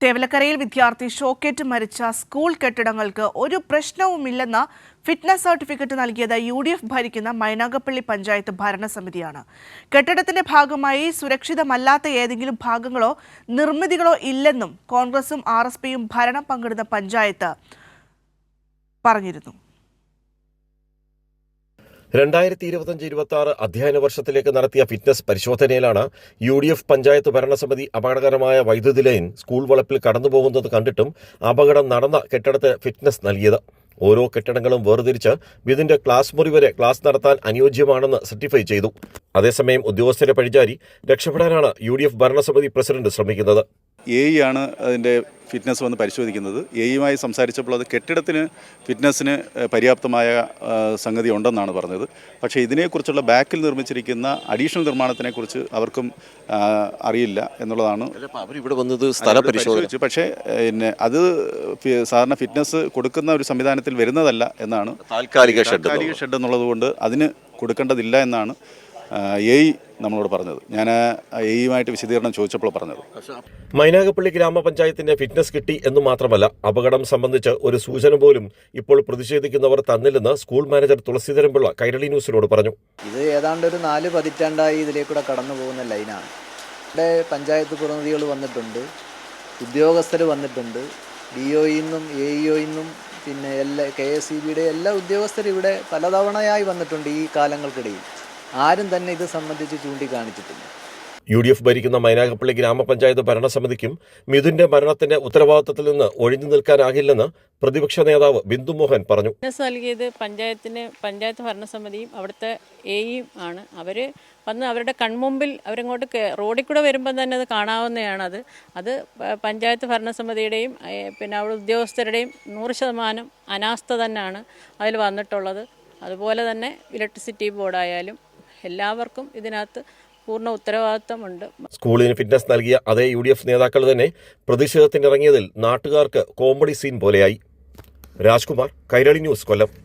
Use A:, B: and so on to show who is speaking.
A: തേവലക്കരയിൽ വിദ്യാർത്ഥി ഷോക്കേറ്റ് മരിച്ച സ്കൂൾ കെട്ടിടങ്ങൾക്ക് ഒരു പ്രശ്നവുമില്ലെന്ന ഫിറ്റ്നസ് സർട്ടിഫിക്കറ്റ് നൽകിയത് UDF ഭരിക്കുന്ന മൈനാഗപ്പള്ളി പഞ്ചായത്ത് ഭരണസമിതിയാണ്. കെട്ടിടത്തിന്റെ ഭാഗമായി സുരക്ഷിതമല്ലാത്ത ഏതെങ്കിലും ഭാഗങ്ങളോ നിർമ്മിതികളോ ഇല്ലെന്നും കോൺഗ്രസും RSPയും ഭരണം പങ്കിടുന്ന പഞ്ചായത്ത് പറഞ്ഞിരുന്നു.
B: 2025-26 അധ്യയന വർഷത്തിലേക്ക് നടത്തിയ ഫിറ്റ്നസ് പരിശോധനയിലാണ് UDF പഞ്ചായത്ത് ഭരണസമിതി അപകടകരമായ വൈദ്യുതി ലൈൻ സ്കൂൾ വളപ്പിൽ കടന്നുപോകുന്നത് കണ്ടിട്ടും അപകടം നടന്ന കെട്ടിടത്തിന് ഫിറ്റ്നസ് നൽകിയത്. ഓരോ കെട്ടിടങ്ങളും വേർതിരിച്ച് ഇതിന്റെ ക്ലാസ് മുറി വരെ ക്ലാസ് നടത്താൻ അനുയോജ്യമാണെന്ന് സർട്ടിഫൈ ചെയ്തു. അതേസമയം ഉദ്യോഗസ്ഥരെ പഴിചാരി രക്ഷപ്പെടാനാണ് UDF ഭരണസമിതി പ്രസിഡന്റ് ശ്രമിക്കുന്നത്.
C: ആണ് അതിൻ്റെ ഫിറ്റ്നസ് വന്ന് പരിശോധിക്കുന്നത്. എയുമായി സംസാരിച്ചപ്പോൾ അത് കെട്ടിടത്തിന് ഫിറ്റ്നസ്സിന് പര്യാപ്തമായ സംഗതി ഉണ്ടെന്നാണ് പറഞ്ഞത്. പക്ഷേ ഇതിനെക്കുറിച്ചുള്ള ബാക്കിൽ നിർമ്മിച്ചിരിക്കുന്ന അഡീഷണൽ നിർമ്മാണത്തിനെക്കുറിച്ച് അവർക്കും അറിയില്ല എന്നുള്ളതാണ്.
B: അവരിവിടെ വന്നത് സ്ഥല പരിശോധിച്ചു.
C: പക്ഷേ അത് സാധാരണ ഫിറ്റ്നസ് കൊടുക്കുന്ന ഒരു സംവിധാനത്തിൽ വരുന്നതല്ല എന്നാണ്.
B: താൽക്കാലിക
C: ഷെഡ് എന്നുള്ളത് കൊണ്ട് അതിന് കൊടുക്കേണ്ടതില്ല എന്നാണ് നമ്മളോട് പറഞ്ഞത്. ഞാൻ എയുമായിട്ട് വിശദീകരണം ചോദിച്ചപ്പോൾ പറഞ്ഞത്.
B: മൈനാഗപ്പള്ളി ഗ്രാമപഞ്ചായത്തിന്റെ ഫിറ്റ്നസ് കിട്ടി എന്ന് മാത്രമല്ല, അപകടം സംബന്ധിച്ച് ഒരു സൂചന പോലും ഇപ്പോൾ പ്രതിഷേധിക്കുന്നവർ തന്നില്ലെന്ന് സ്കൂൾ മാനേജർ തുളസീധരൻപിള്ള കൈരളി ന്യൂസിനോട് പറഞ്ഞു.
D: ഇത് ഏതാണ്ട് ഒരു 4 പതിറ്റാണ്ടായി ഇതിലേക്കൂടെ കടന്നു പോകുന്ന ലൈനാണ്. ഇവിടെ പഞ്ചായത്ത് പ്രതിനിധികൾ വന്നിട്ടുണ്ട്, ഉദ്യോഗസ്ഥർ വന്നിട്ടുണ്ട്, DOഇന്നും AEOഇന്നും പിന്നെ KSEBിയുടെ എല്ലാ ഉദ്യോഗസ്ഥരും ഇവിടെ പലതവണയായി വന്നിട്ടുണ്ട്. ഈ കാലങ്ങൾക്കിടയിൽ ആരും തന്നെ ഇത് സംബന്ധിച്ച് ചൂണ്ടിക്കാണിച്ചിട്ടില്ല.
B: UDF ഭരിക്കുന്ന മൈനാഗപ്പള്ളി ഗ്രാമപഞ്ചായത്ത് ഭരണസമിതിക്കും മിഥുന്റെ മരണത്തിന്റെ ഉത്തരവാദിത്തത്തിൽ നിന്ന് ഒഴിഞ്ഞു നിൽക്കാനാകില്ലെന്ന് പ്രതിപക്ഷ നേതാവ് ബിന്ദു മോഹൻ പറഞ്ഞു.
E: നൽകിയത് പഞ്ചായത്ത് ഭരണസമിതിയും അവിടുത്തെ AEയും ആണ്. അവർ വന്ന് അവരുടെ കൺമുമ്പിൽ അവരങ്ങോട്ട് റോഡിൽ കൂടെ വരുമ്പോൾ തന്നെ അത് കാണാവുന്നതാണ്. അത് പഞ്ചായത്ത് ഭരണസമിതിയുടെയും പിന്നെ അവിടെ ഉദ്യോഗസ്ഥരുടെയും 100% അനാസ്ഥ തന്നെയാണ് അതിൽ വന്നിട്ടുള്ളത്. അതുപോലെ തന്നെ ഇലക്ട്രിസിറ്റി ബോർഡായാലും എല്ലാവർക്കും ഇതിനകത്ത് പൂർണ്ണ ഉത്തരവാദിത്തമുണ്ട്.
B: സ്കൂളിന് ഫിറ്റ്നസ് നൽകിയ അതേ UDF നേതാക്കൾ തന്നെ പ്രതിഷേധത്തിനിറങ്ങിയതിൽ നാട്ടുകാർക്ക് കോമഡി സീൻ പോലെയായി. രാജ്കുമാർ, കൈരളി ന്യൂസ്, കൊല്ലം.